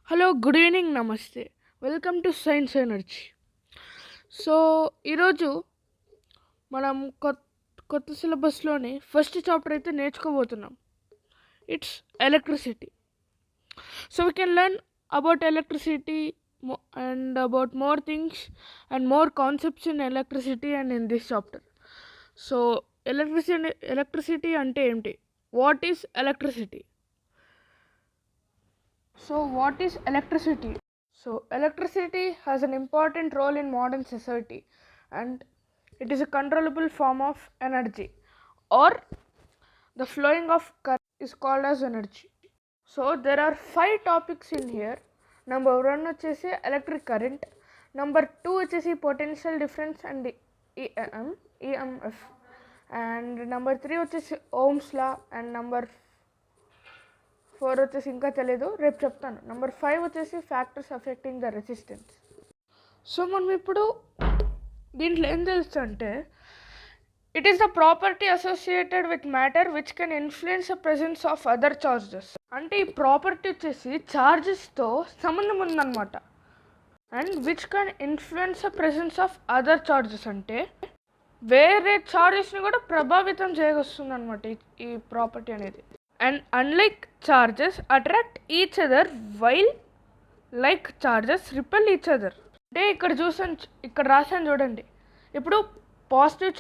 Hello, good evening, నమస్తే. Welcome to science energy. So ఈరోజు మనం కొత్త సిలబస్లోని ఫస్ట్ చాప్టర్ అయితే నేర్చుకోబోతున్నాం. It's electricity. So we can learn about electricity and about more things and more concepts in electricity and in this chapter. So electricity అంటే ఏంటి? What is electricity? So what is electricity? So electricity has an important role in modern society, and it is a controllable form of energy, or the flowing of current is called as energy. So there are 5 topics in here. Number 1 వచ్చేసి electric current, number 2 వచ్చేసి potential difference and EMF, and number 3 వచ్చేసి Ohm's law, and number 4 వచ్చేసి ఇంకా తెలియదు, రేపు చెప్తాను. Number 5 వచ్చేసి factors affecting the resistance. So మనం ఇప్పుడు దీంట్లో ఏం తెలుసు అంటే, it is the property associated with matter which can influence the presence of other charges. అంటే ఈ ప్రాపర్టీ వచ్చేసి చార్జెస్తో సంబంధం ఉందన్నమాట. And which can influence the presence of other charges అంటే వేరే చార్జెస్ని కూడా ప్రభావితం చేయవస్తుంది అనమాట ఈ ప్రాపర్టీ అనేది. And unlike charges attract each other while like charges repel each other. అంటే ఇక్కడ రాసాను చూడండి. ఇప్పుడు పాజిటివ్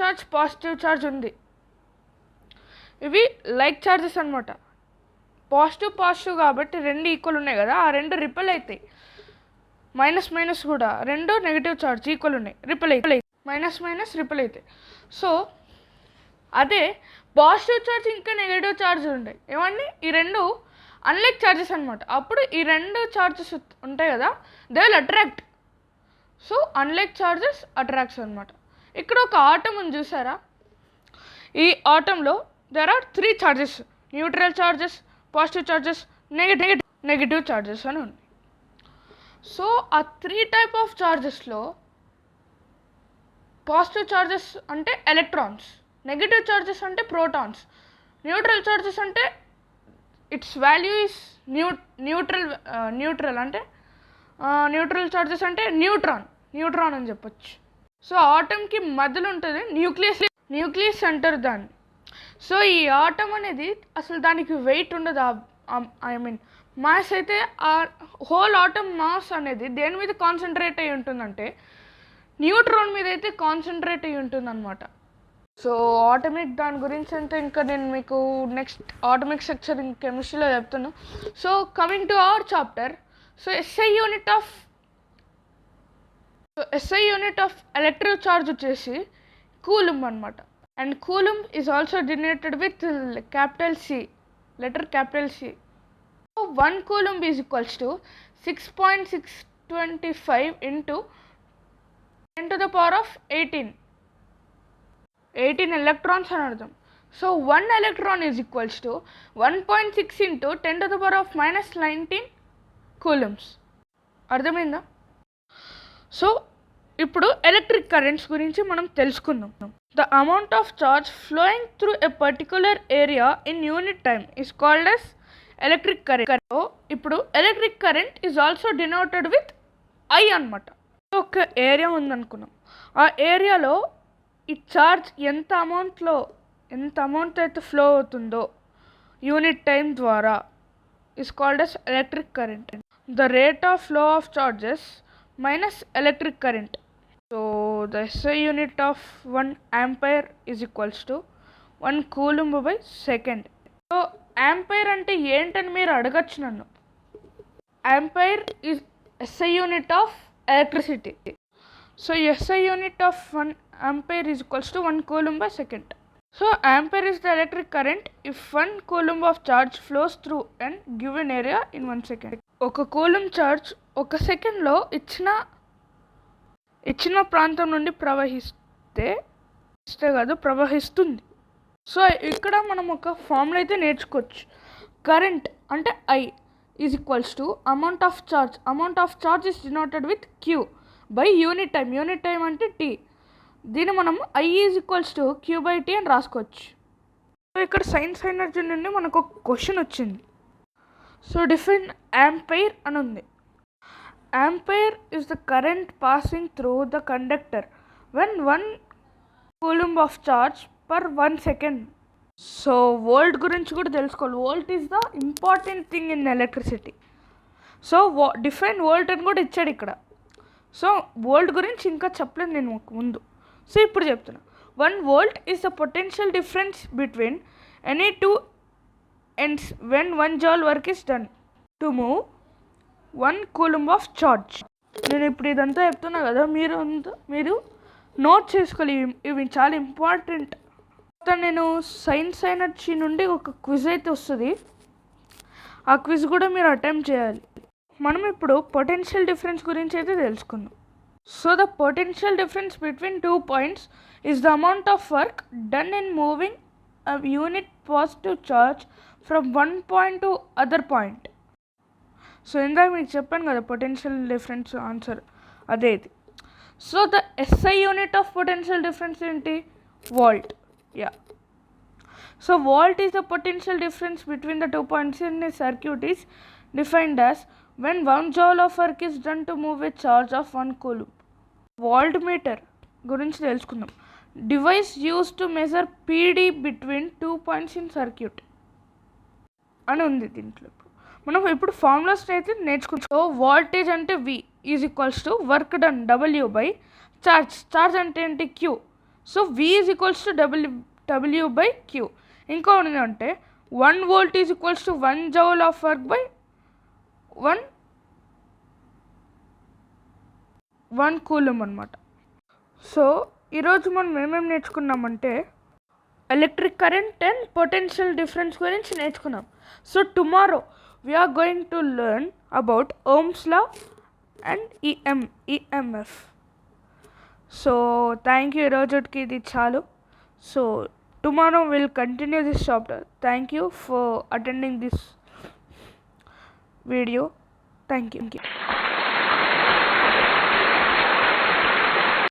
ఛార్జ్ ఉంది. ఇవి లైక్ ఛార్జెస్ అనమాట. పాజిటివ్ కాబట్టి రెండు ఈక్వల్ ఉన్నాయి కదా, ఆ రెండు రిపెల్ అవుతాయి. మైనస్ కూడా రెండు నెగిటివ్ ఛార్జ్ ఈక్వల్ ఉన్నాయి, రిపెల్ అవుతాయి. మైనస్ రిపెల్ అవుతాయి. సో అదే పాజిటివ్ ఛార్జ్ ఇంకా నెగిటివ్ ఛార్జ్ ఉంటాయి. ఏమండి, ఈ రెండు అన్లైక్ ఛార్జెస్ అనమాట. అప్పుడు ఈ రెండు ఛార్జెస్ ఉంటాయి కదా, they will attract. So unlike charges attracts అనమాట. ఇక్కడ ఒక ఆటం ఉంది చూసారా, ఈ ఆటంలో there are 3 charges: neutral charges, positive charges, negative charges అని ఉన్నాయి. సో ఆ 3 టైప్ ఆఫ్ ఛార్జెస్లో పాజిటివ్ ఛార్జెస్ అంటే ఎలక్ట్రాన్స్, నెగిటివ్ ఛార్జెస్ అంటే ప్రోటాన్స్, న్యూట్రల్ ఛార్జెస్ అంటే ఇట్స్ వాల్యూ ఇస్ న్యూట్రల్ అంటే న్యూట్రల్ ఛార్జెస్ అంటే న్యూట్రాన్ అని చెప్పొచ్చు. సో ఆటంకి మధ్యలో ఉంటుంది న్యూక్లియస్ అంటారు దాన్ని. సో ఈ ఆటం అనేది అసలు దానికి వెయిట్ ఉండదు. ఐ మీన్ మాస్ అయితే ఆ హోల్ ఆటం మాస్ అనేది దేని మీద కాన్సన్ట్రేట్ అయ్యి ఉంటుందంటే న్యూట్రాన్ మీద అయితే కాన్సన్ట్రేట్ అయ్యి ఉంటుంది అనమాట. సో ఆటమిక్ దాని గురించి అంటే ఇంకా నేను మీకు నెక్స్ట్ ఆటమిక్ సెక్షన్ కెమిస్ట్రీలో చెప్తాను. So coming to our chapter, so SI unit of electric charge వచ్చేసి కూలుంబ్ అనమాట. And coulomb is also denoted with capital C. 1 coulomb is equals to 6.625 into 10⁻18 electrons అని అర్థం. So 1 electron is equals to 1.6 into 10⁻−19 coulombs. అర్థమైందా? So ఇప్పుడు electric currents గురించి మనం తెలుసుకుందాం. The amount of charge flowing through a particular area in unit time is called as electric current. ఇప్పుడు electric current is also denoted with I అనమాట. ఒక area ఉందనుకున్నాం, ఆ ఏరియాలో ఈ ఛార్జ్ ఎంత అమౌంట్ అయితే ఫ్లో అవుతుందో యూనిట్ టైం ద్వారా is called as electric current. The rate of flow of charges minus electric current. So the SI unit of 1 ampere is equals to 1 coulomb by second. So ampere అంటే ఏంటని మీరు అడగచ్చు నన్ను. Ampere is SI unit of electricity. So SI unit of 1 ampere is equals to 1 coulomb by second. So ampere is the electric current if 1 coulomb of charge flows through an given area in 1 second. ఒక coulomb charge ఒక సెకండ్లో ఇచ్చిన ప్రాంతం నుండి ప్రవహిస్తుంది. So ఇక్కడ మనం ఒక ఫార్ములా అయితే నేర్చుకోవచ్చు. కరెంట్ అంటే I is equals to amount of charge is denoted with Q by unit time అంటే T. దీన్ని మనం I is equals to Q/T అని రాసుకోవచ్చు. సో ఇక్కడ సైన్స్ ఎనర్జీ నుండి మనకు ఒక క్వశ్చన్ వచ్చింది. సో డిఫైన్ యాంపైర్ అని ఉంది. ampere is the current passing through the conductor when 1 coulomb of charge per 1 second. So volt గురించి కూడా తెలుసుకోవాలి. Volt is the important thing in electricity. So define volt అని కూడా ఇచ్చాడు ఇక్కడ. సో వోల్ట్ గురించి ఇంకా చెప్పలేదు నేను ముందు. సో ఇప్పుడు చెప్తున్నా. 1 volt is the potential difference between any two ends when 1 joule work is done to move 1 coulomb of charge. నేను ఇప్పుడు ఇదంతా చెప్తున్నా కదా, మీరు నోట్ చేసుకోవాలి. ఇవి చాలా ఇంపార్టెంట్. నేను సైన్స్ ఎనర్జీ నుండి ఒక క్విజ్ అయితే వస్తుంది, ఆ క్విజ్ కూడా మీరు అటెంప్ట్ చేయాలి. మనం ఇప్పుడు పొటెన్షియల్ డిఫరెన్స్ గురించి అయితే తెలుసుకుందాం. So the potential difference between 2 points is the amount of work done in moving a unit positive charge from one point to other point. So ఇందాక మీకు చెప్పాను కదా పొటెన్షియల్ డిఫరెన్స్ ఆన్సర్ అదే ఇది. So the SI unit of potential difference ఏంటి? Volt. Yeah. So volt is the potential difference between the 2 points in a circuit is defined as when 1 joule of work is done to move a charge of 1 coulomb. Voltmeter గురించి తెలుసుకుందాం. Device use to measure PD between 2 points in circuit అని ఉంది దీంట్లో. మనం ఇప్పుడు formulas అయితే నేర్చుకుంటాం. So voltage అంటే V is equals to work done W by charge అంటే ఏంటి? Q. So V is equals to W by Q. ఇంకా అంటే 1 volt is equals to 1 joule of work by 1 coulomb అనమాట. సో ఈరోజు మనం ఏమేమి నేర్చుకున్నామంటే electric current and potential difference గురించి నేర్చుకున్నాం. So tomorrow we are going to learn about Ohm's law and EMF. So thank you, ఈరోజుకి ఇది చాలు. So tomorrow we'll continue this chapter. Thank you for attending this video. Thank you.